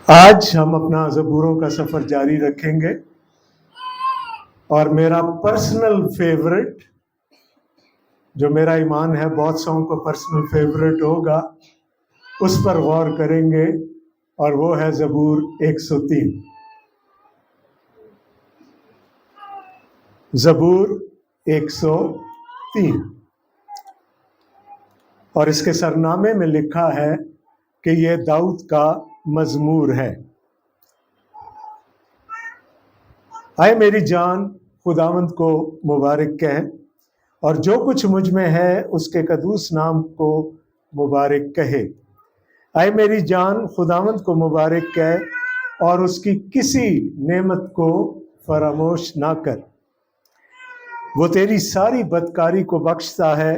آج ہم اپنا زبوروں کا سفر جاری رکھیں گے اور میرا پرسنل فیورٹ، جو میرا ایمان ہے بہت سو کو پرسنل فیورٹ ہوگا، اس پر غور کریں گے، اور وہ ہے زبور 103۔ زبور 103، اور اس کے سرنامے میں لکھا ہے کہ یہ داؤد کا مزمور ہے۔ آئے میری جان خداوند کو مبارک کہہ، اور جو کچھ مجھ میں ہے اس کے قدوس نام کو مبارک کہے۔ آئے میری جان خداوند کو مبارک کہہ، اور اس کی کسی نعمت کو فراموش نہ کر۔ وہ تیری ساری بدکاری کو بخشتا ہے،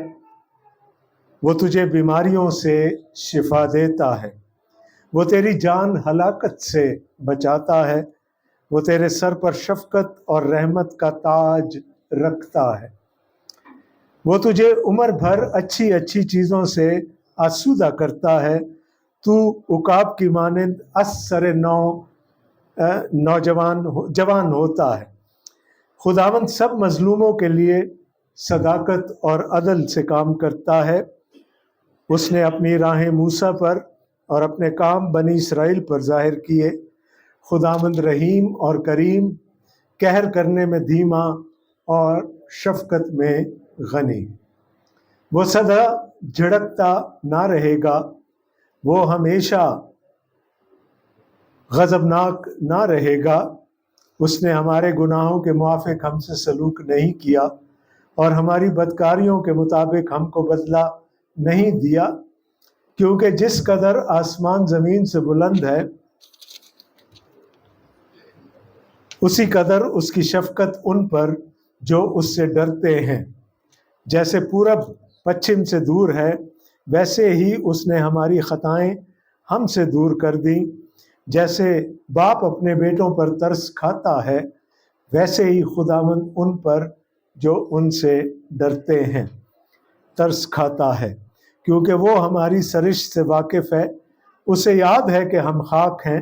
وہ تجھے بیماریوں سے شفا دیتا ہے۔ وہ تیری جان ہلاکت سے بچاتا ہے، وہ تیرے سر پر شفقت اور رحمت کا تاج رکھتا ہے۔ وہ تجھے عمر بھر اچھی اچھی چیزوں سے آسودہ کرتا ہے۔ تو عقاب کی مانند اثر جوان ہوتا ہے۔ خداوند سب مظلوموں کے لیے صداقت اور عدل سے کام کرتا ہے۔ اس نے اپنی راہیں موسیٰ پر اور اپنے کام بنی اسرائیل پر ظاہر کیے۔ خداوند رحیم اور کریم، قہر کرنے میں دھیما اور شفقت میں غنی۔ وہ سدا جھڑکتا نہ رہے گا، وہ ہمیشہ غضبناک نہ رہے گا۔ اس نے ہمارے گناہوں کے موافق ہم سے سلوک نہیں کیا، اور ہماری بدکاریوں کے مطابق ہم کو بدلہ نہیں دیا۔ کیونکہ جس قدر آسمان زمین سے بلند ہے، اسی قدر اس کی شفقت ان پر جو اس سے ڈرتے ہیں۔ جیسے پورب پچھم سے دور ہے، ویسے ہی اس نے ہماری خطائیں ہم سے دور کر دیں۔ جیسے باپ اپنے بیٹوں پر ترس کھاتا ہے، ویسے ہی خداوند ان پر جو ان سے ڈرتے ہیں ترس کھاتا ہے، کیونکہ وہ ہماری سرشت سے واقف ہے۔ اسے یاد ہے کہ ہم خاک ہیں،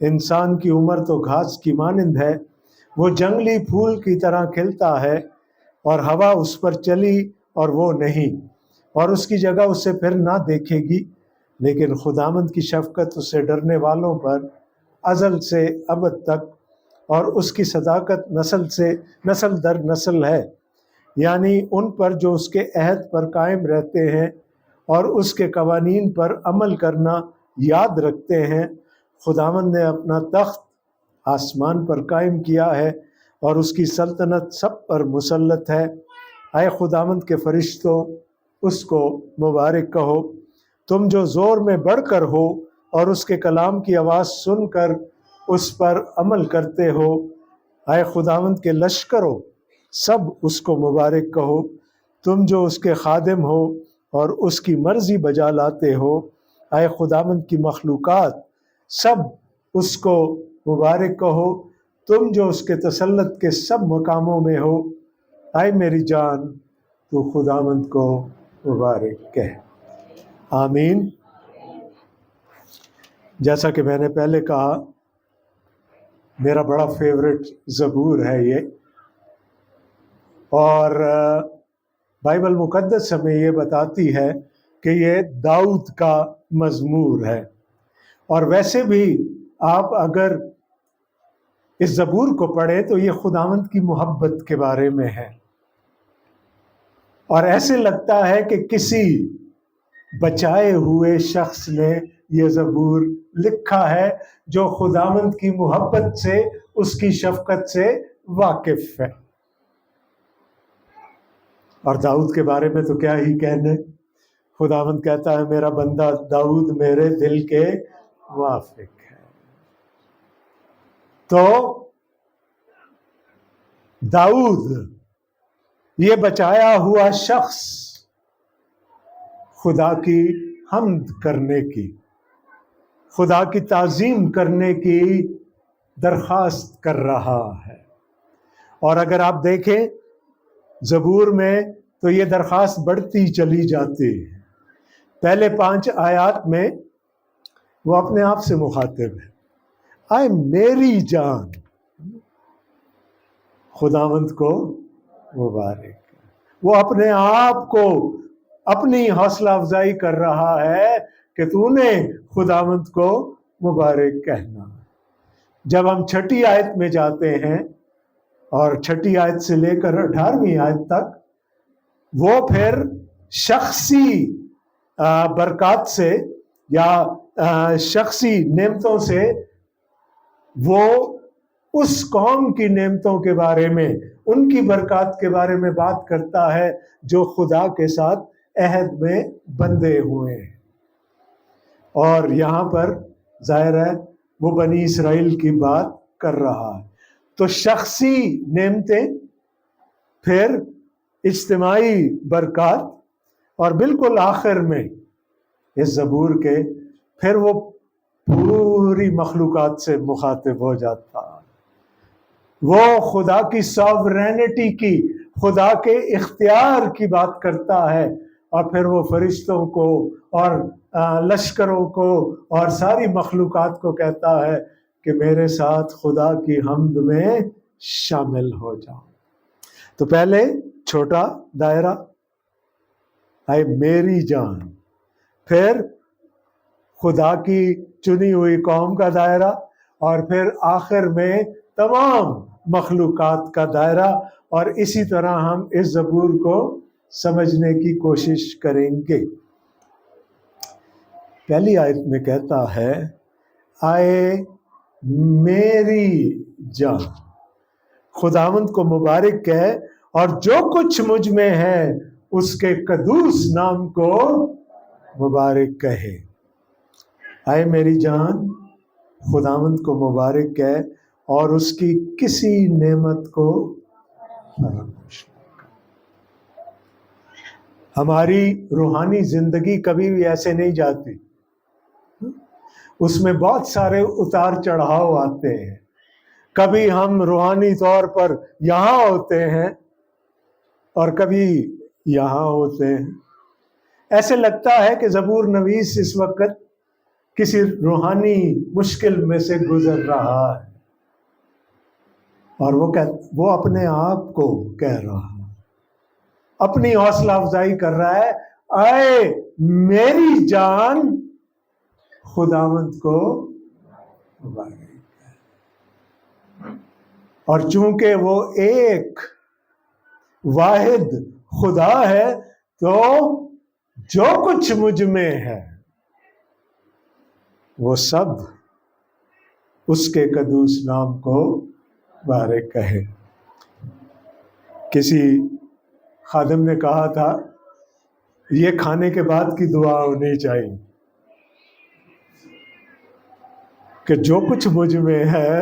انسان کی عمر تو گھاس کی مانند ہے۔ وہ جنگلی پھول کی طرح کھلتا ہے، اور ہوا اس پر چلی اور وہ نہیں، اور اس کی جگہ اسے پھر نہ دیکھے گی۔ لیکن خداوند کی شفقت اسے ڈرنے والوں پر ازل سے ابد تک، اور اس کی صداقت نسل در نسل ہے، یعنی ان پر جو اس کے عہد پر قائم رہتے ہیں اور اس کے قوانین پر عمل کرنا یاد رکھتے ہیں۔ خداوند نے اپنا تخت آسمان پر قائم کیا ہے، اور اس کی سلطنت سب پر مسلط ہے۔ اے خداوند کے فرشتوں، اس کو مبارک کہو، تم جو زور میں بڑھ کر ہو اور اس کے کلام کی آواز سن کر اس پر عمل کرتے ہو۔ اے خداوند کے لشکروں، سب اس کو مبارک کہو، تم جو اس کے خادم ہو اور اس کی مرضی بجا لاتے ہو۔ اے خداوند کی مخلوقات، سب اس کو مبارک کہو، تم جو اس کے تسلط کے سب مقاموں میں ہو۔ اے میری جان، تو خداوند کو مبارک کہہ۔ آمین۔ جیسا کہ میں نے پہلے کہا، میرا بڑا فیورٹ زبور ہے یہ، اور بائبل مقدس ہمیں یہ بتاتی ہے کہ یہ داؤد کا مزمور ہے۔ اور ویسے بھی آپ اگر اس زبور کو پڑھیں تو یہ خداوند کی محبت کے بارے میں ہے، اور ایسے لگتا ہے کہ کسی بچائے ہوئے شخص نے یہ زبور لکھا ہے جو خداوند کی محبت سے، اس کی شفقت سے واقف ہے۔ اور داؤد کے بارے میں تو کیا ہی کہنے، خداوند کہتا ہے میرا بندہ داؤد میرے دل کے موافق ہے۔ تو داؤد یہ بچایا ہوا شخص خدا کی حمد کرنے کی، خدا کی تعظیم کرنے کی درخواست کر رہا ہے۔ اور اگر آپ دیکھیں زبور میں تو یہ درخواست بڑھتی چلی جاتی ہے۔ پہلے 5 آیات میں وہ اپنے آپ سے مخاطب ہے، آئے میری جان، خداوند کو مبارک۔ وہ اپنے آپ کو اپنی حوصلہ افزائی کر رہا ہے کہ تو نے خداوند کو مبارک کہنا۔ جب ہم چھٹی آیت میں جاتے ہیں اور چھٹی آیت سے لے کر 18ویں آیت تک، وہ پھر شخصی برکات سے یا شخصی نعمتوں سے وہ اس قوم کی نعمتوں کے بارے میں، ان کی برکات کے بارے میں بات کرتا ہے جو خدا کے ساتھ عہد میں بندھے ہوئے ہیں۔ اور یہاں پر ظاہر ہے وہ بنی اسرائیل کی بات کر رہا ہے۔ تو شخصی نعمتیں، پھر اجتماعی برکات، اور بالکل آخر میں اس زبور کے پھر وہ پوری مخلوقات سے مخاطب ہو جاتا ہے۔ وہ خدا کی ساورینٹی کی، خدا کے اختیار کی بات کرتا ہے، اور پھر وہ فرشتوں کو اور لشکروں کو اور ساری مخلوقات کو کہتا ہے کہ میرے ساتھ خدا کی حمد میں شامل ہو جاؤ۔ تو پہلے چھوٹا دائرہ، اے میری جان، پھر خدا کی چنی ہوئی قوم کا دائرہ، اور پھر آخر میں تمام مخلوقات کا دائرہ۔ اور اسی طرح ہم اس زبور کو سمجھنے کی کوشش کریں گے۔ پہلی آیت میں کہتا ہے آئے میری جان، خداوند کو مبارک کہے اور جو کچھ مجھ میں ہے اس کے قدوس نام کو مبارک کہے۔ آئے میری جان، خداوند کو مبارک کہے اور اس کی کسی نعمت کو فراموش نہ کرے۔ ہماری روحانی زندگی کبھی بھی ایسے نہیں جاتی، اس میں بہت سارے اتار چڑھاؤ آتے ہیں۔ کبھی ہم روحانی طور پر یہاں ہوتے ہیں اور کبھی یہاں ہوتے ہیں۔ ایسے لگتا ہے کہ زبور نویس اس وقت کسی روحانی مشکل میں سے گزر رہا ہے، اور وہ اپنے آپ کو کہہ رہا ہے، اپنی حوصلہ افزائی کر رہا ہے، اے میری جان، خداوند کو مبارک۔ اور چونکہ وہ ایک واحد خدا ہے تو جو کچھ مجھ میں ہے وہ سب اس کے قدوس نام کو مبارک کہے۔ کسی خادم نے کہا تھا یہ کھانے کے بعد کی دعا ہونی چاہیے کہ جو کچھ مجھ میں ہے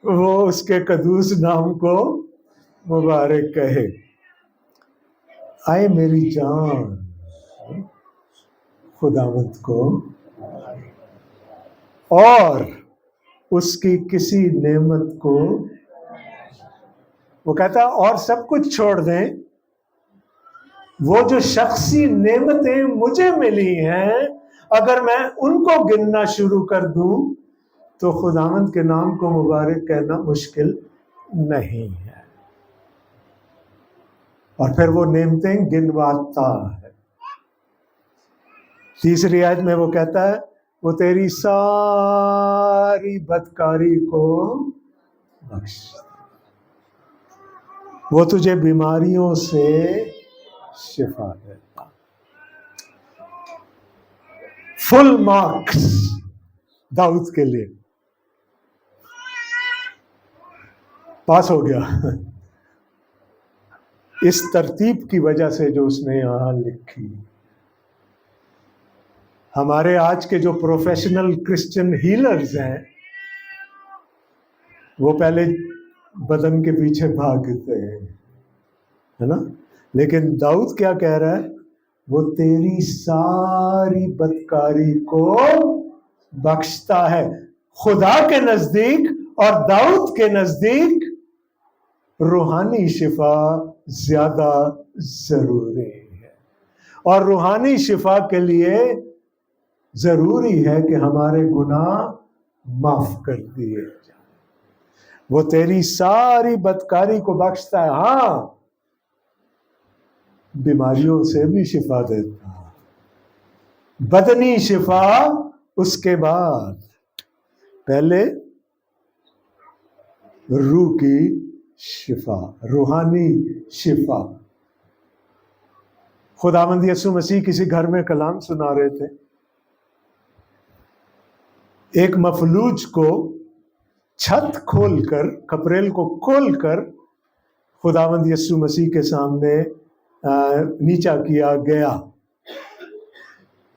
وہ اس کے قدوس نام کو مبارک کہے۔ آئے میری جان، خداوند کو اور اس کی کسی نعمت کو، وہ کہتا ہے اور سب کچھ چھوڑ دیں، وہ جو شخصی نعمتیں مجھے ملی ہیں اگر میں ان کو گننا شروع کر دوں تو خداوند کے نام کو مبارک کہنا مشکل نہیں ہے۔ اور پھر وہ نعمتیں گنواتا ہے۔ تیسری آیت میں وہ کہتا ہے وہ تیری ساری بدکاری کو بخش، وہ تجھے بیماریوں سے شفا دیتا۔ فل مارکس داؤد کے لیے، پاس ہو گیا اس ترتیب کی وجہ سے جو اس نے یہاں لکھی۔ ہمارے آج کے جو پروفیشنل کرسچن ہیلرز ہیں وہ پہلے بدن کے پیچھے بھاگتے ہیں، ہے نا، لیکن داؤد کیا کہہ رہا ہے؟ وہ تیری ساری بدکاری کو بخشتا ہے۔ خدا کے نزدیک اور داؤد کے نزدیک روحانی شفا زیادہ ضروری ہے، اور روحانی شفا کے لیے ضروری ہے کہ ہمارے گناہ معاف کر دیے جائیں۔ وہ تیری ساری بدکاری کو بخشتا ہے، ہاں بیماریوں سے بھی شفا دیتا ہے، بدنی شفا اس کے بعد، پہلے روح کی شفا، روحانی شفا۔ خداوند یسوع مسیح کسی گھر میں کلام سنا رہے تھے، ایک مفلوج کو چھت کھول کر، کپریل کو کھول کر خداوند یسوع مسیح کے سامنے نیچا کیا گیا۔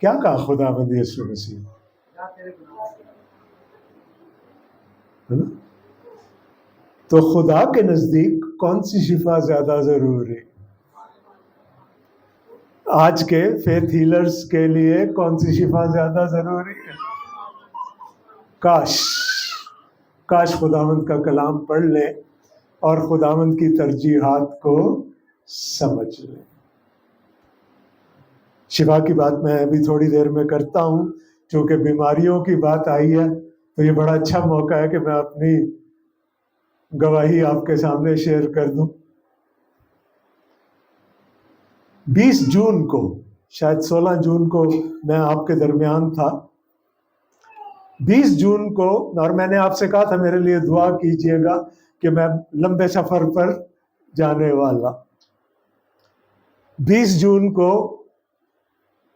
کیا کہا خداوند یسوع مسیح؟ تو خدا کے نزدیک کون سی شفا زیادہ ضروری؟ آج کے فیتھ ہیلرز کے لیے کون سی شفا زیادہ ضروری ہے؟ کاش خداوند کا کلام پڑھ لیں اور خداوند کی ترجیحات کو سمجھ لیں۔ شفا کی بات میں ابھی تھوڑی دیر میں کرتا ہوں، چونکہ بیماریوں کی بات آئی ہے تو یہ بڑا اچھا موقع ہے کہ میں اپنی گواہی آپ کے سامنے شیئر کر دوں۔ 20 جون کو، شاید 16 جون کو میں آپ کے درمیان تھا، 20 جون کو، اور میں نے آپ سے کہا تھا میرے لیے دعا کیجئے گا کہ میں لمبے سفر پر جانے والا۔ 20 جون کو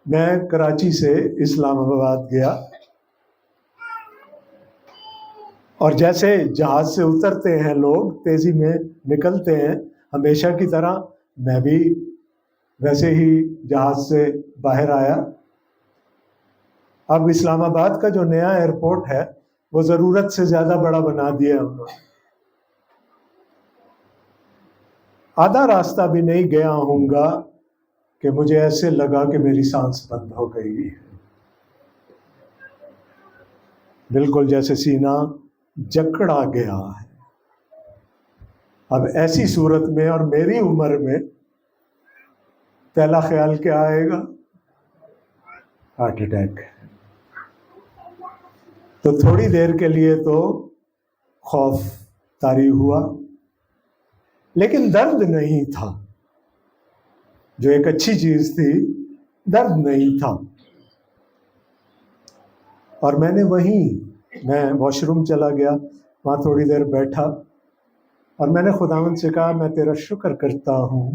میں کراچی سے اسلام آباد گیا، اور جیسے جہاز سے اترتے ہیں لوگ، تیزی میں نکلتے ہیں ہمیشہ کی طرح، میں بھی ویسے ہی جہاز سے باہر آیا۔ اب اسلام آباد کا جو نیا ایئرپورٹ ہے وہ ضرورت سے زیادہ بڑا بنا دیا ہم نے۔ آدھا راستہ بھی نہیں گیا ہوں گا کہ مجھے ایسے لگا کہ میری سانس بند ہو گئی، بالکل جیسے سینہ جکڑا گیا ہے۔ اب ایسی صورت میں اور میری عمر میں پہلا خیال کیا آئے گا؟ Heart attack. تو تھوڑی دیر کے لیے تو خوف طاری ہوا، لیکن درد نہیں تھا، جو ایک اچھی چیز تھی، درد نہیں تھا۔ اور میں نے میں واش روم چلا گیا، وہاں تھوڑی دیر بیٹھا، اور میں نے خداوند سے کہا میں تیرا شکر کرتا ہوں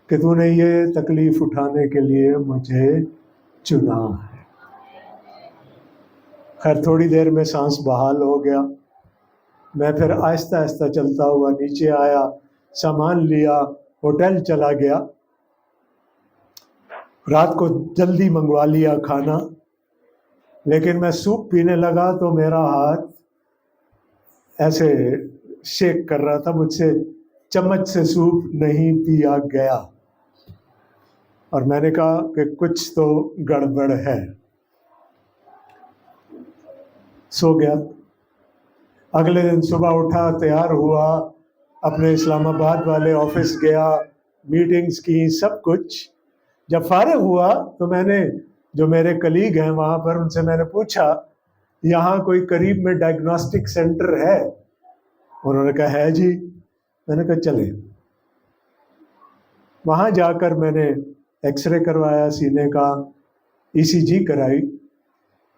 کہ تو نے یہ تکلیف اٹھانے کے لیے مجھے چنا ہے۔ خیر تھوڑی دیر میں سانس بحال ہو گیا، میں پھر آہستہ آہستہ چلتا ہوا نیچے آیا، سامان لیا، ہوٹل چلا گیا، رات کو جلدی منگوا لیا کھانا، لیکن میں سوپ پینے لگا تو میرا ہاتھ ایسے شیک کر رہا تھا، مجھ سے چمچ سے سوپ نہیں پیا گیا، اور میں نے کہا کہ کچھ تو گڑبڑ ہے، سو گیا۔ اگلے دن صبح اٹھا، تیار ہوا، اپنے اسلام آباد والے آفس گیا، میٹنگز کی، سب کچھ۔ جب فارغ ہوا تو میں نے، جو میرے کلیگ ہیں وہاں پر، ان سے میں نے پوچھا یہاں کوئی قریب میں ڈائگنوسٹک سینٹر ہے؟ انہوں نے کہا ہے جی۔ میں نے کہا چلیں۔ وہاں جا کر میں نے ایکس رے کروایا سینے کا، ای سی جی کرائی،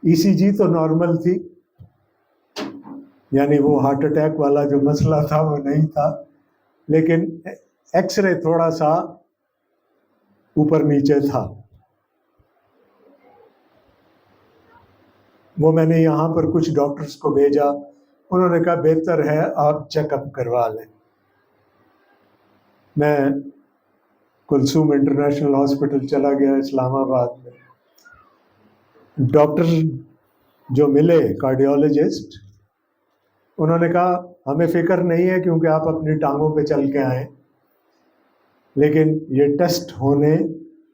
ای سی جی تو نارمل تھی، یعنی وہ ہارٹ اٹیک والا جو مسئلہ تھا وہ نہیں تھا، لیکن ایکس رے تھوڑا سا اوپر نیچے تھا۔ وہ میں نے یہاں پر کچھ ڈاکٹرز کو بھیجا، انہوں نے کہا بہتر ہے آپ چیک اپ کروا لیں۔ میں کلثوم انٹرنیشنل ہاسپٹل چلا گیا اسلام آباد میں۔ ڈاکٹر جو ملے، کارڈیولوجسٹ، انہوں نے کہا ہمیں فکر نہیں ہے کیونکہ آپ اپنی ٹانگوں پہ چل کے آئیں، لیکن یہ ٹیسٹ ہونے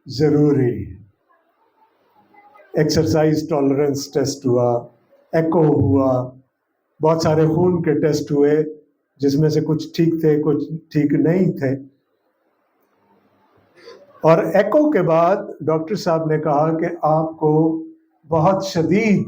ضروری ہے۔ ایکسرسائز ٹالرنس ٹیسٹ ہوا، ایکو ہوا، بہت سارے خون کے ٹیسٹ ہوئے، جس میں سے کچھ ٹھیک تھے، کچھ ٹھیک نہیں تھے۔ اور ایکو کے بعد ڈاکٹر صاحب نے کہا کہ آپ کو بہت شدید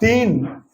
3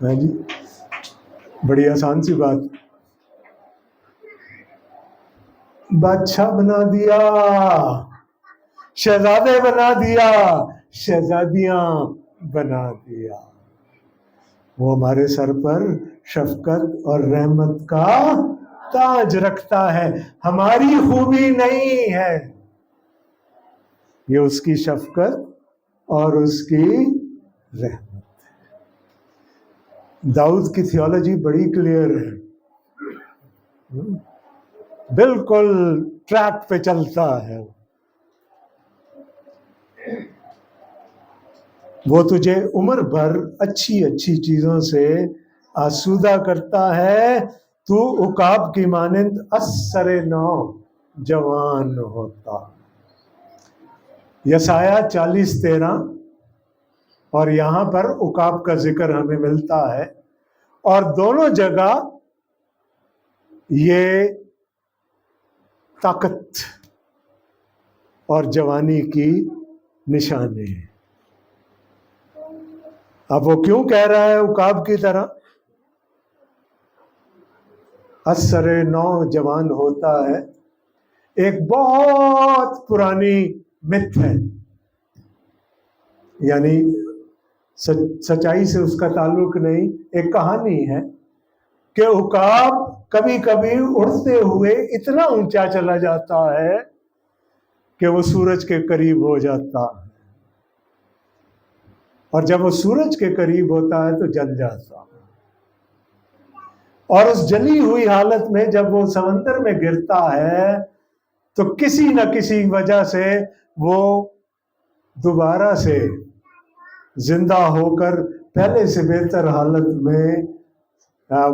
ہاں جی، بڑی آسان سی بات. بادشاہ بنا دیا، شہزادے بنا دیا، شہزادیاں بنا دیا. وہ ہمارے سر پر شفقت اور رحمت کا تاج رکھتا ہے. ہماری خوبی نہیں ہے، یہ اس کی شفقت اور اس کی رحمت. داؤد کی تھیولوجی بڑی کلیئر ہے، بالکل ٹریک پہ چلتا ہے. وہ تجھے عمر بھر اچھی اچھی چیزوں سے آسودہ کرتا ہے، تو عقاب کی مانند اثر نو جوان ہوتا. یسایہ 40:13 اور یہاں پر عقاب کا ذکر ہمیں ملتا ہے، اور دونوں جگہ یہ طاقت اور جوانی کی نشانی ہے. اب وہ کیوں کہہ رہا ہے عقاب کی طرح؟ اثر نو جوان ہوتا ہے ایک بہت پرانی مت ہے، یعنی سچائی سے اس کا تعلق نہیں، ایک کہانی ہے کہ عقاب کبھی کبھی اڑتے ہوئے اتنا اونچا چلا جاتا ہے کہ وہ سورج کے قریب ہو جاتا ہے، اور جب وہ سورج کے قریب ہوتا ہے تو جل جاتا ہے. اور اس جلی ہوئی حالت میں جب وہ سمندر میں گرتا ہے تو کسی نہ کسی وجہ سے وہ دوبارہ سے زندہ ہو کر پہلے سے بہتر حالت میں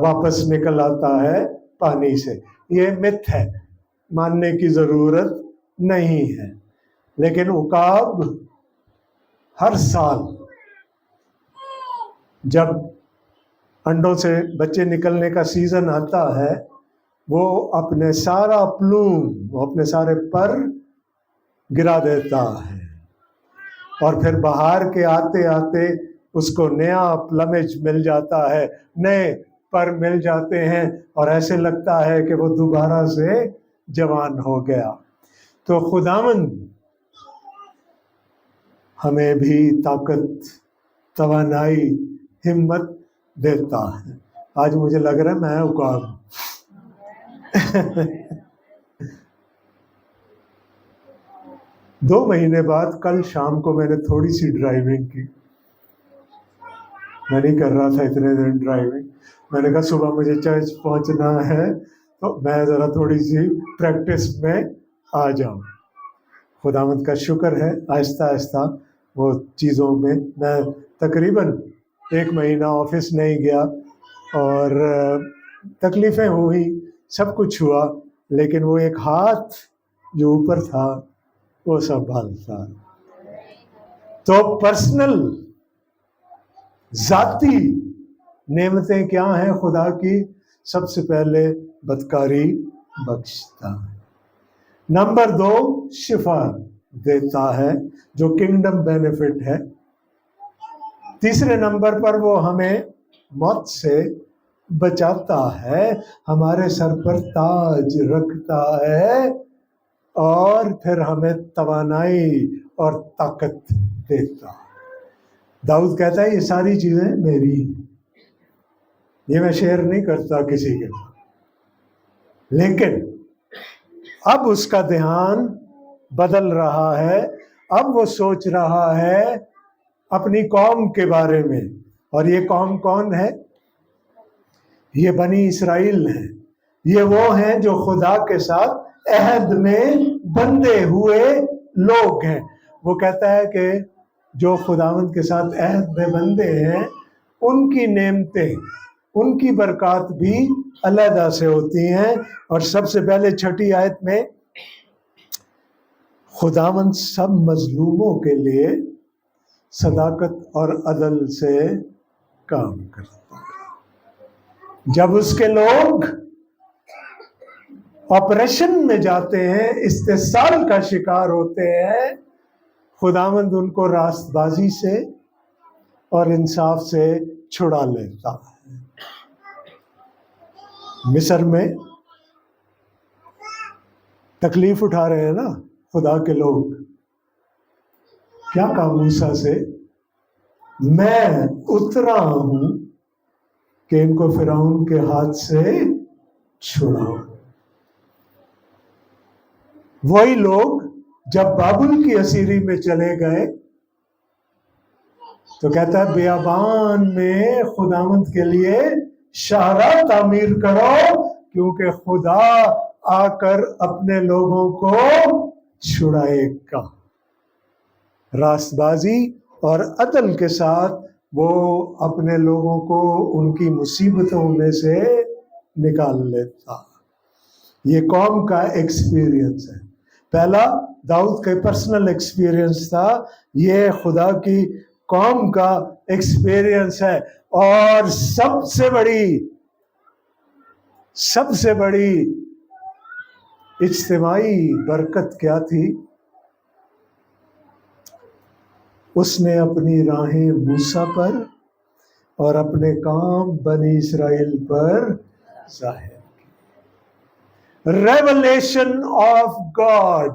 واپس نکل آتا ہے پانی سے. یہ مت ہے، ماننے کی ضرورت نہیں ہے. لیکن عقاب ہر سال جب انڈوں سے بچے نکلنے کا سیزن آتا ہے، وہ اپنے سارا پلوم، وہ اپنے سارے پر گرا دیتا ہے، اور پھر باہر کے آتے آتے اس کو نیا پلمج مل جاتا ہے، نئے پر مل جاتے ہیں، اور ایسے لگتا ہے کہ وہ دوبارہ سے جوان ہو گیا. تو خداوند ہمیں بھی طاقت، توانائی، ہمت دیتا ہے. آج مجھے لگ رہا ہے میں عقاب. 2 مہینے بعد کل شام کو میں نے تھوڑی سی ڈرائیونگ کی. میں نہیں کر رہا تھا اتنے دن ڈرائیونگ. میں نے کہا صبح مجھے چرچ پہنچنا ہے تو میں ذرا تھوڑی سی پریکٹس میں آ جاؤں. خداوند کا شکر ہے، آہستہ آہستہ وہ چیزوں میں تقریباً 1 مہینہ آفس نہیں گیا، اور تکلیفیں ہوئی، سب کچھ ہوا، لیکن وہ ایک ہاتھ جو اوپر تھا وہ سنبھالتا. تو پرسنل ذاتی نعمتیں کیا ہیں خدا کی؟ سب سے پہلے بدکاری بخشتا ہے. نمبر 2، شفا دیتا ہے جو کنگڈم بینیفٹ ہے. تیسرے نمبر پر وہ ہمیں موت سے بچاتا ہے، ہمارے سر پر تاج رکھتا ہے، اور پھر ہمیں توانائی اور طاقت دیتا ہے. داؤد کہتا ہے یہ ساری چیزیں میری ہیں، یہ میں شیئر نہیں کرتا کسی کے ساتھ. لیکن اب اس کا دھیان بدل رہا ہے، اب وہ سوچ رہا ہے اپنی قوم کے بارے میں. اور یہ قوم کون ہے؟ یہ بنی اسرائیل ہیں. یہ وہ ہیں جو خدا کے ساتھ عہد میں بندھے ہوئے لوگ ہیں. وہ کہتا ہے کہ جو خداوند کے ساتھ عہد میں بندھے ہیں ان کی نعمتیں، ان کی برکات بھی علیحدہ سے ہوتی ہیں. اور سب سے پہلے 6 آیت میں خداوند سب مظلوموں کے لیے صداقت اور عدل سے کام کرتا ہے. جب اس کے لوگ آپریشن میں جاتے ہیں، استحصال کا شکار ہوتے ہیں، خداوند ان کو راست بازی سے اور انصاف سے چھڑا لیتا ہے۔ مصر میں تکلیف اٹھا رہے ہیں نا خدا کے لوگ، کیا کہا موسیٰ سے؟ میں اترا ہوں کہ ان کو فرعون کے ہاتھ سے چھڑاؤ۔ وہی لوگ جب بابل کی اسیری میں چلے گئے تو کہتا ہے بیابان میں خداوند کے لیے شاہراہ تعمیر کرو، کیونکہ خدا آ کر اپنے لوگوں کو چھڑائے گا۔ راست بازی اور عدل کے ساتھ وہ اپنے لوگوں کو ان کی مصیبتوں میں سے نکال لیتا۔ یہ قوم کا ایکسپیرینس ہے۔ پہلا داؤد کا پرسنل ایکسپیرینس تھا، یہ خدا کی قوم کا ایکسپیرینس ہے۔ اور سب سے بڑی اجتماعی برکت کیا تھی؟ اس نے اپنی راہیں موسیٰ پر اور اپنے کام بنی اسرائیل پر ظاہر کی۔ ریولیشن آف گاڈ،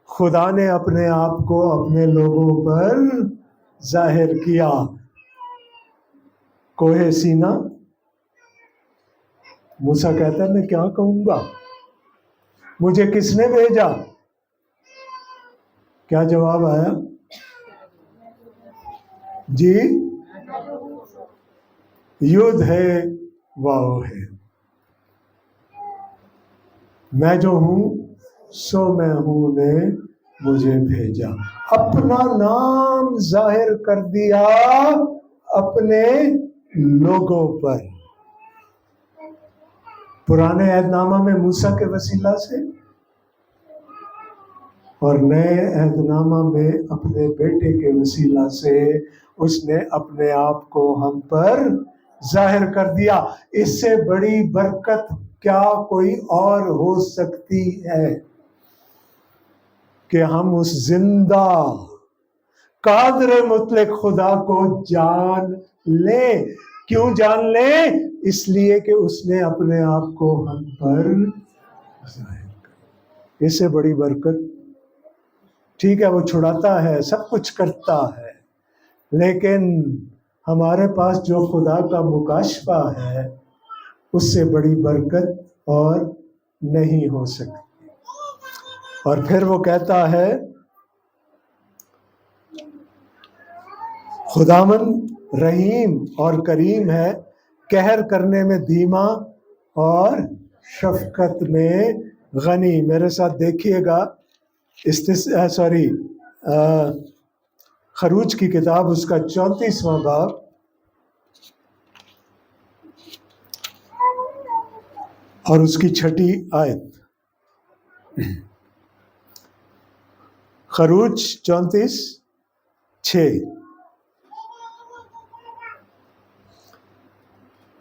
خدا نے اپنے آپ کو اپنے لوگوں پر ظاہر کیا۔ کوہ سینا، موسیٰ کہتا ہے میں کیا کہوں گا، مجھے کس نے بھیجا؟ کیا جواب آیا؟ جی، یدھ ہے واو ہے، میں جو ہوں سو میں ہوں نے مجھے بھیجا۔ اپنا نام ظاہر کر دیا اپنے لوگوں پر۔ پرانے عہد نامہ میں موسیٰ کے وسیلہ سے اور نئے عہد نامہ میں اپنے بیٹے کے وسیلہ سے اس نے اپنے آپ کو ہم پر ظاہر کر دیا۔ اس سے بڑی برکت کیا کوئی اور ہو سکتی ہے کہ ہم اس زندہ قادر مطلق خدا کو جان لیں؟ کیوں جان لیں؟ اس لیے کہ اس نے اپنے آپ کو ہم پر ظاہر کر۔ اس سے بڑی برکت، ٹھیک ہے وہ چھڑاتا ہے، سب کچھ کرتا ہے، لیکن ہمارے پاس جو خدا کا مکاشفہ ہے اس سے بڑی برکت اور نہیں ہو سکتی۔ اور پھر وہ کہتا ہے خداوند رحیم اور کریم ہے، قہر کرنے میں دھیما اور شفقت میں غنی۔ میرے ساتھ دیکھیے گا خروج کی کتاب اس کا 34واں باب اور اس کی 6 آیت۔ خروج 34:6۔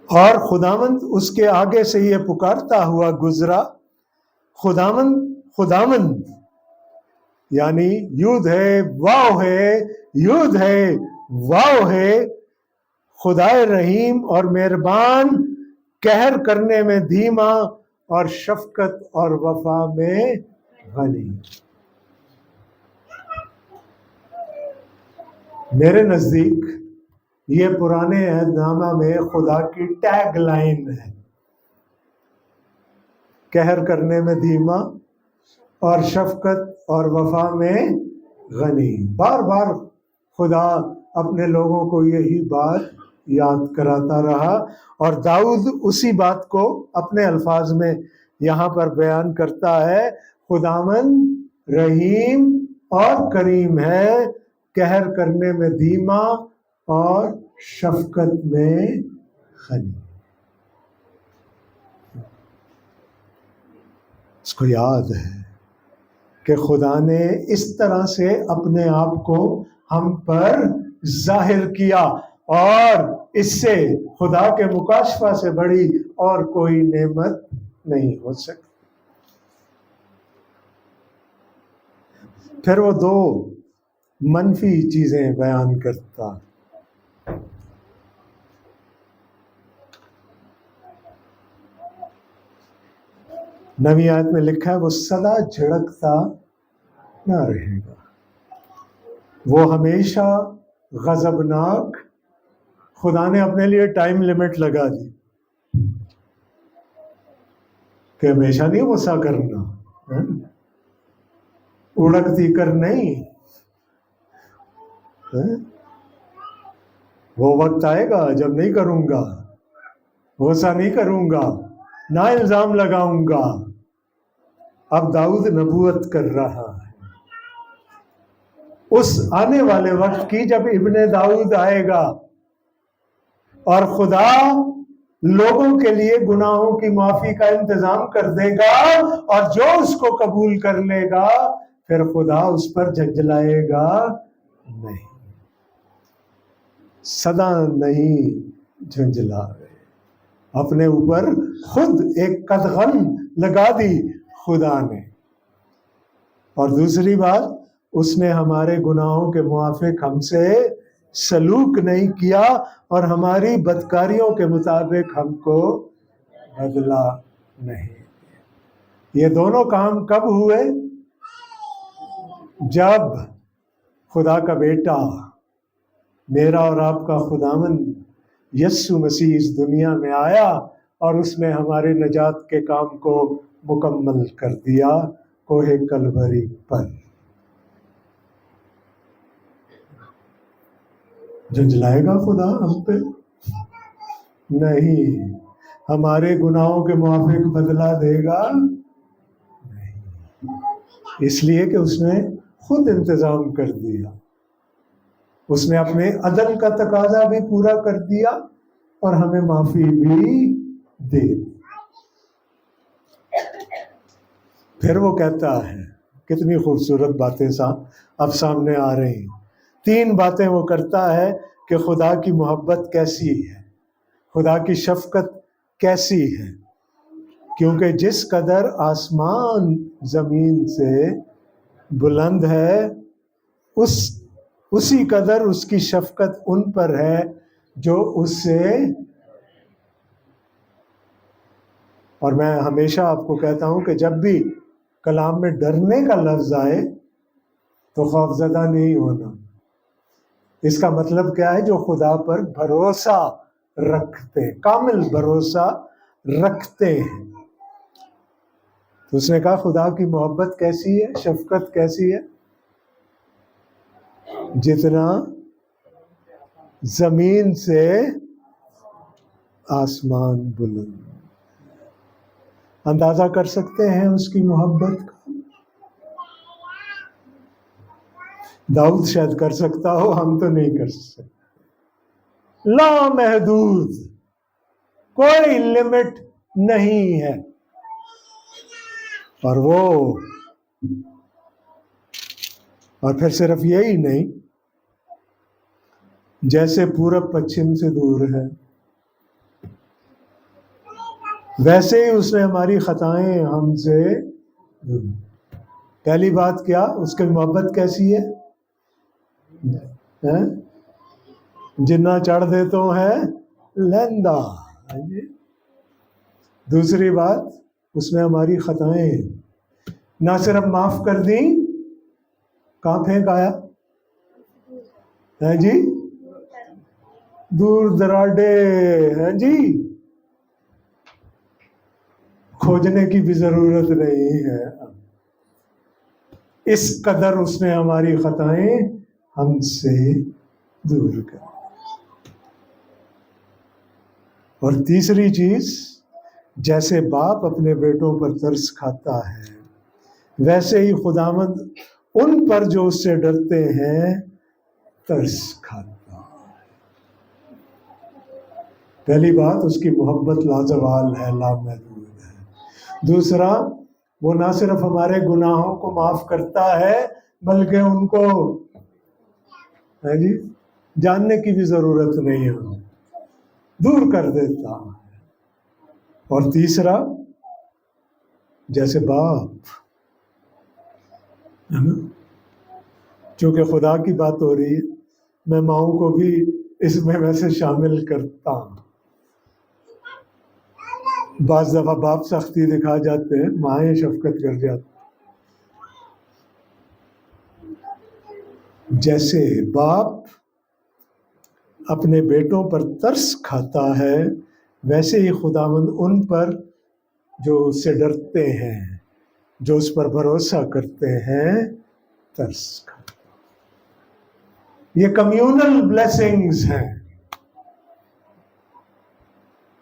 اور خداوند اس کے آگے سے یہ پکارتا ہوا گزرا، خداوند خداوند، یعنی یود ہے واو ہے، یود ہے واو ہے، خدائے رحیم اور مہربان، قہر کرنے میں دھیما اور شفقت اور وفا میں غنی۔ میرے نزدیک یہ پرانے عہد نامہ میں خدا کی ٹیگ لائن ہے، قہر کرنے میں دھیما اور شفقت اور وفا میں غنی۔ بار بار خدا اپنے لوگوں کو یہی بات یاد کراتا رہا، اور داؤد اسی بات کو اپنے الفاظ میں یہاں پر بیان کرتا ہے، خداوند رحیم اور کریم ہے، قہر کرنے میں دھیما اور شفقت میں غنی۔ اس کو یاد ہے کہ خدا نے اس طرح سے اپنے آپ کو ہم پر ظاہر کیا، اور اس سے خدا کے مکاشفہ سے بڑی اور کوئی نعمت نہیں ہو سکتی۔ پھر وہ 2 منفی چیزیں بیان کرتا، نویں آیت میں لکھا ہے وہ سدا جھڑکتا نہ رہے گا، وہ ہمیشہ غضبناک. خدا نے اپنے لیے ٹائم لمٹ لگا دی کہ ہمیشہ نہیں غصہ کرنا، اڑکتی کر نہیں. وہ وقت آئے گا جب نہیں کروں گا، غصہ نہیں کروں گا، نہ الزام لگاؤں گا. اب داؤد نبوت کر رہا ہے اس آنے والے وقت کی جب ابن داؤد آئے گا اور خدا لوگوں کے لیے گناہوں کی معافی کا انتظام کر دے گا، اور جو اس کو قبول کر لے گا پھر خدا اس پر جھنجھلائے گا نہیں، سدا نہیں جھنجھلا رہے. اپنے اوپر خود ایک قدغن لگا دی خدا نے. اور دوسری بات، اس نے ہمارے گناہوں کے موافق ہم سے سلوک نہیں کیا اور ہماری بدکاریوں کے مطابق ہم کو بدلا نہیں. یہ دونوں کام کب ہوئے؟ جب خدا کا بیٹا، میرا اور آپ کا خداوند یسوع مسیح اس دنیا میں آیا اور اس نے ہمارے نجات کے کام کو مکمل کر دیا کوہ کلوری پر. جھنجھلائے گا خدا ہم پہ؟ نہیں. ہمارے گناہوں کے موافق بدلہ دے گا نہیں، اس لیے کہ اس نے خود انتظام کر دیا. اس نے اپنے عدل کا تقاضا بھی پورا کر دیا اور ہمیں معافی بھی دے دی. پھر وہ کہتا ہے، کتنی خوبصورت باتیں اب سامنے آ رہی ہیں. 3 باتیں وہ کرتا ہے کہ خدا کی محبت کیسی ہے، خدا کی شفقت کیسی ہے. کیونکہ جس قدر آسمان زمین سے بلند ہے اسی قدر اس کی شفقت ان پر ہے جو اس سے. اور میں ہمیشہ آپ کو کہتا ہوں کہ جب بھی کلام میں ڈرنے کا لفظ آئے تو خوفزدہ نہیں ہونا. اس کا مطلب کیا ہے؟ جو خدا پر بھروسہ رکھتے، کامل بھروسہ رکھتے ہیں. تو اس نے کہا خدا کی محبت کیسی ہے، شفقت کیسی ہے؟ جتنا زمین سے آسمان بلند. اندازہ کر سکتے ہیں اس کی محبت کا؟ داؤد شاید کر سکتا ہو، ہم تو نہیں کر سکتے. لامحدود، کوئی لمٹ نہیں ہے. اور پھر صرف یہی نہیں، جیسے پورب پچھم سے دور ہے ویسے ہی اس نے ہماری خطائیں ہم سے دور. پہلی بات کیا؟ اس کی محبت کیسی ہے؟ جنا چڑھ دے تو ہے لہندا. دوسری بات، اس نے ہماری خطائیں نہ صرف معاف کر دیں، کہاں پھینک آیا ہے جی؟ دور دراڈے ہے جی، کھوجنے کی بھی ضرورت نہیں ہے. اس قدر اس نے ہماری خطائیں ہم سے دور کر. اور تیسری چیز، جیسے باپ اپنے بیٹوں پر ترس کھاتا ہے ویسے ہی خداوند ان پر جو اس سے ڈرتے ہیں ترس کھاتا ہے. پہلی بات، اس کی محبت لازوال ہے، لامحدود ہے. دوسرا، وہ نہ صرف ہمارے گناہوں کو معاف کرتا ہے بلکہ ان کو جی جاننے کی بھی ضرورت نہیں ہے، دور کر دیتا ہے. اور تیسرا، جیسے باپ، ہے نا، چونکہ خدا کی بات ہو رہی ہے میں ماؤں کو بھی اس میں ویسے شامل کرتا ہوں. بعض دفعہ باپ سختی دکھا جاتے ہیں، مائیں شفقت کر جاتی. جیسے باپ اپنے بیٹوں پر ترس کھاتا ہے، ویسے ہی خداوند ان پر جو اس سے ڈرتے ہیں، جو اس پر بھروسہ کرتے ہیں، ترس کھاتا. یہ کمیونل بلیسنگز ہیں.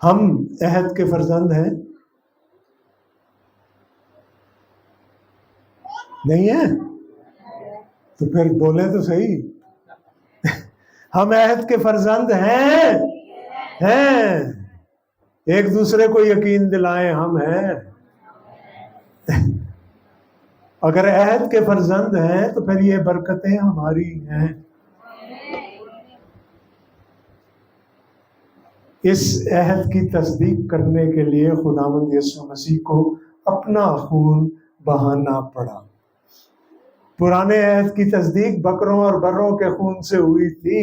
ہم عہد کے فرزند ہیں؟ نہیں ہیں؟ تو پھر بولیں تو صحیح. ہم عہد کے فرزند ہیں. ایک دوسرے کو یقین دلائیں ہم ہیں. اگر عہد کے فرزند ہیں تو پھر یہ برکتیں ہماری ہیں. اس عہد کی تصدیق کرنے کے لیے خداوند یسوع مسیح کو اپنا خون بہانا پڑا. پرانے عہد کی تصدیق بکروں اور بروں کے خون سے ہوئی تھی.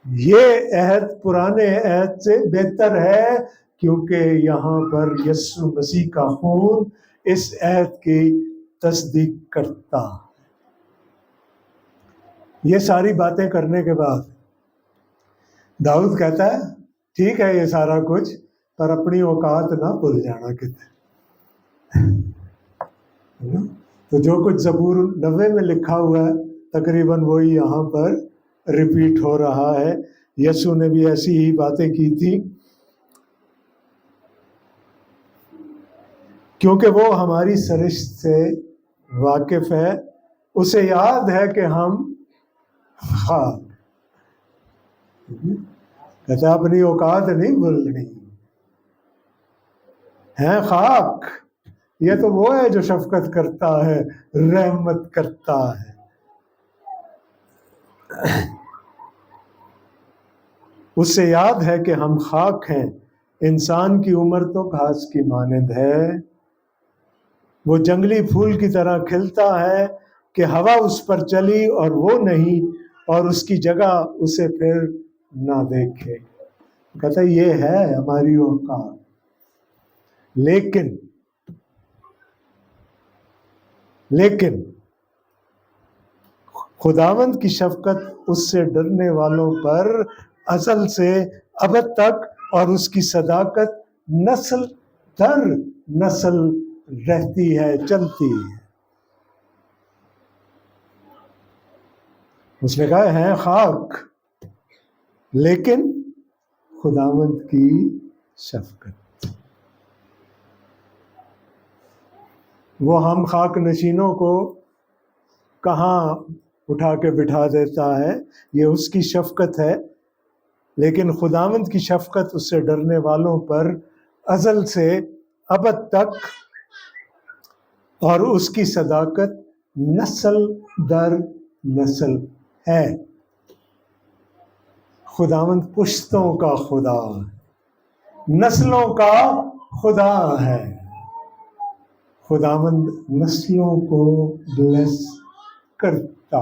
یہ عہد پرانے عہد سے بہتر ہے کیونکہ یہاں پر یسوع مسیح کا خون اس عہد کی تصدیق کرتا. یہ ساری باتیں کرنے کے بعد داؤد کہتا ہے ٹھیک ہے یہ سارا کچھ، پر اپنی اوقات نہ بھول جانا کہتے. تو جو کچھ زبور 90 میں لکھا ہوا ہے تقریباً وہی یہاں پر ریپیٹ ہو رہا ہے. یسوع نے بھی ایسی ہی باتیں کی تھی کیونکہ وہ ہماری سرشت سے واقف ہے. اسے یاد ہے کہ ہم خاک، کہتا اپنی اوقات نہیں بھولنی ہے. خاک یہ تو وہ ہے جو شفقت کرتا ہے، رحمت کرتا ہے. اس سے یاد ہے کہ ہم خاک ہیں. انسان کی عمر تو گھاس کی مانند ہے، وہ جنگلی پھول کی طرح کھلتا ہے کہ ہوا اس پر چلی اور وہ نہیں اور اس کی جگہ اسے پھر نہ دیکھے. کہتا یہ ہے ہماری اوقات. لیکن خداوند کی شفقت اس سے ڈرنے والوں پر ازل سے ابد تک اور اس کی صداقت نسل در نسل رہتی ہے، چلتی ہے. اس نے کہا ہے خاک لیکن خداوند کی شفقت. وہ ہم خاک نشینوں کو کہاں اٹھا کے بٹھا دیتا ہے، یہ اس کی شفقت ہے. لیکن خداوند کی شفقت اس سے ڈرنے والوں پر ازل سے ابد تک اور اس کی صداقت نسل در نسل ہے. خداوند پشتوں کا خدا ہے، نسلوں کا خدا ہے. خداوند نسلوں کو بلیس کرتا.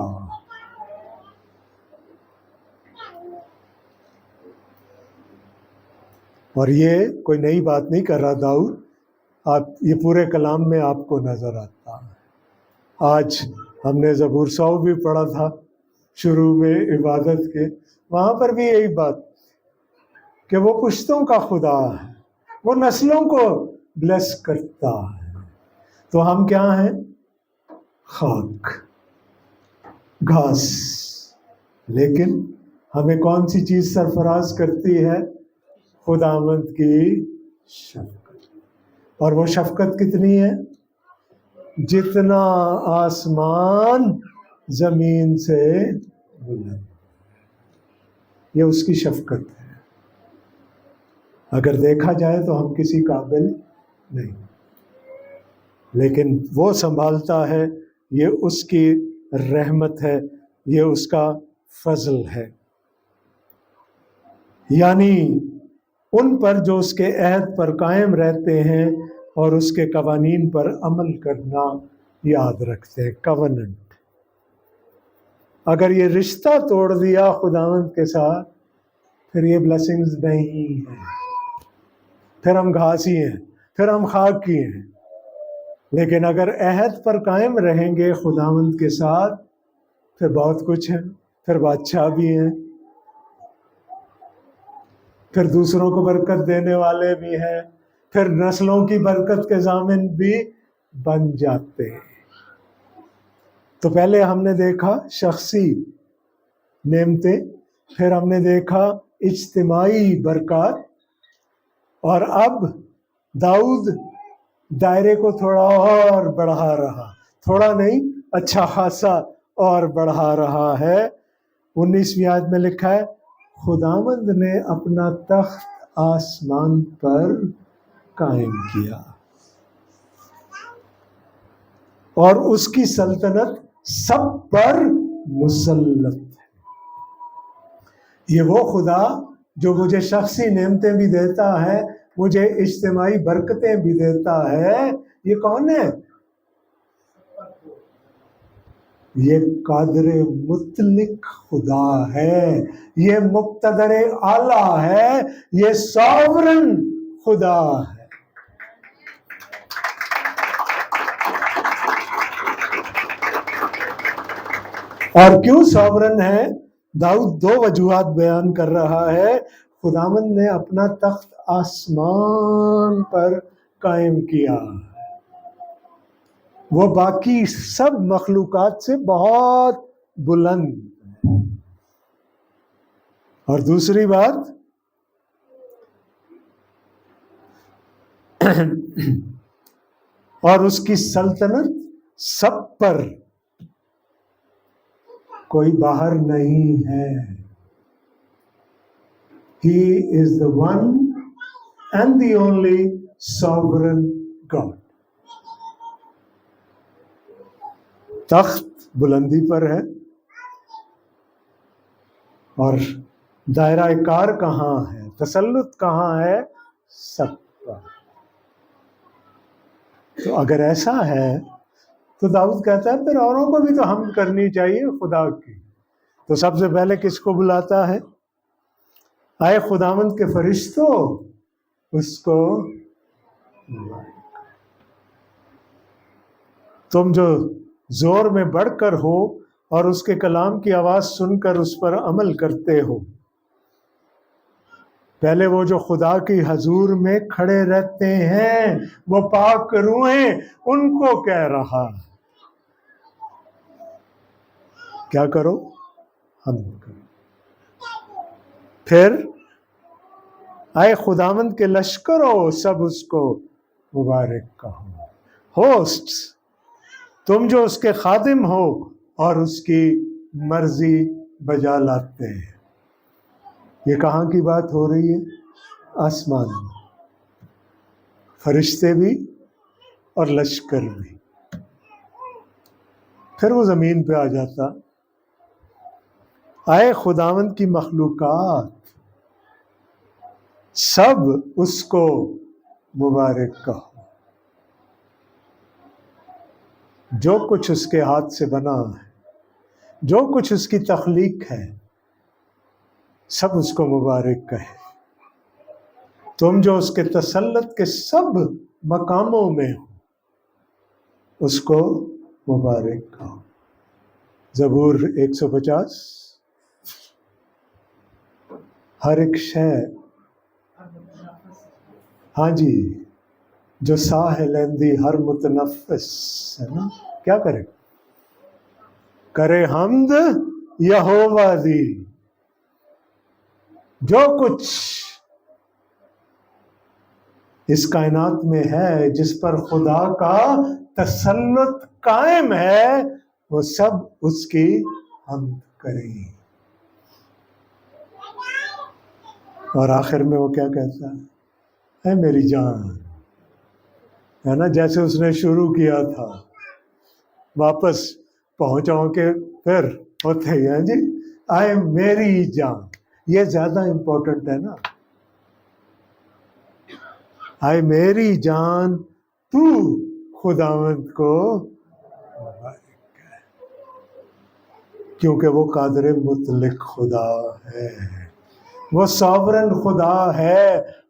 اور یہ کوئی نئی بات نہیں کر رہا داؤد، آپ یہ پورے کلام میں آپ کو نظر آتا ہے. آج ہم نے زبور 100 بھی پڑھا تھا شروع میں عبادت کے، وہاں پر بھی یہی بات کہ وہ پشتوں کا خدا ہے، وہ نسلوں کو بلیس کرتا ہے. تو ہم کیا ہیں؟ خاک، گھاس. لیکن ہمیں کون سی چیز سرفراز کرتی ہے؟ خداوند کی شفقت. اور وہ شفقت کتنی ہے؟ جتنا آسمان زمین سے بلند. یہ اس کی شفقت ہے. اگر دیکھا جائے تو ہم کسی قابل نہیں، لیکن وہ سنبھالتا ہے. یہ اس کی رحمت ہے، یہ اس کا فضل ہے. یعنی ان پر جو اس کے عہد پر قائم رہتے ہیں اور اس کے قوانین پر عمل کرنا یاد رکھتے ہیں. کوننٹ. اگر یہ رشتہ توڑ دیا خداوند کے ساتھ پھر یہ بلیسنگز نہیں ہیں. پھر ہم گھاسی ہیں، پھر ہم خاک کی ہیں، لیکن اگر عہد پر قائم رہیں گے خداوند کے ساتھ پھر بہت کچھ ہے، پھر بادشاہ بھی ہیں، پھر دوسروں کو برکت دینے والے بھی ہیں، پھر نسلوں کی برکت کے ضامن بھی بن جاتے ہیں۔ تو پہلے ہم نے دیکھا شخصی نعمتیں، پھر ہم نے دیکھا اجتماعی برکات، اور اب داؤد دائرے کو تھوڑا اور بڑھا رہا، تھوڑا نہیں اچھا خاصا اور بڑھا رہا ہے۔ 19ویں آیت میں لکھا ہے خداوند نے اپنا تخت آسمان پر قائم کیا اور اس کی سلطنت سب پر مسلط ہے۔ یہ وہ خدا جو مجھے شخصی نعمتیں بھی دیتا ہے، مجھے اجتماعی برکتیں بھی دیتا ہے، یہ کون ہے؟ یہ قادر مطلق خدا ہے، یہ مقتدر اعلیٰ ہے، یہ ساورن خدا ہے۔ اور کیوں ساورن ہے؟ داؤد 2 وجوہات بیان کر رہا ہے۔ خداوند نے اپنا تخت آسمان پر قائم کیا، وہ باقی سب مخلوقات سے بہت بلند۔ اور دوسری بات اور اس کی سلطنت سب پر، کوئی باہر نہیں ہے۔ He is the one and the only sovereign God۔ تخت بلندی پر ہے اور دائرہ کار کہاں ہے، تسلط کہاں ہے؟ سب پر۔ تو اگر ایسا ہے تو داؤد کہتا ہے پھر اوروں کو بھی تو حمد کرنی چاہیے خدا کی۔ تو سب سے پہلے کس کو بلاتا ہے؟ آئے خداوند کے فرشتوں، اس کو تم جو زور میں بڑھ کر ہو اور اس کے کلام کی آواز سن کر اس پر عمل کرتے ہو۔ پہلے وہ جو خدا کی حضور میں کھڑے رہتے ہیں، وہ پاک روحیں، ان کو کہہ رہا کیا کرو؟ حمد کرو۔ پھر آئے خداوند کے لشکروں، سب اس کو مبارک کہو۔ ہوسٹس، تم جو اس کے خادم ہو اور اس کی مرضی بجا لاتے ہیں۔ یہ کہاں کی بات ہو رہی ہے؟ آسمان میں، فرشتے بھی اور لشکر بھی۔ پھر وہ زمین پہ آ جاتا، آئے خداوند کی مخلوقات، سب اس کو مبارک کہو۔ جو کچھ اس کے ہاتھ سے بنا ہے، جو کچھ اس کی تخلیق ہے، سب اس کو مبارک کہے۔ تم جو اس کے تسلط کے سب مقاموں میں ہو، اس کو مبارک کہو۔ زبور 150۔ ہر ایک شے، ہاں جی، جو ساہ لیندی ہر متنفس ہے نا، کیا کرے؟ کرے حمد یہوہ دی۔ جو کچھ اس کائنات میں ہے جس پر خدا کا تسلط قائم ہے، وہ سب اس کی حمد کریں۔ اور آخر میں وہ کیا کہتا ہے؟ اے میری جان، ہے نا، جیسے اس نے شروع کیا تھا، واپس پہنچاؤں کے پھر ہوتے ہی ہیں جی، اے میری جان۔ یہ زیادہ امپورٹنٹ ہے نا، اے میری جان تو خداوند کو مبارک ہے، کیونکہ وہ قادر مطلق خدا ہے، وہ ساورن خدا ہے،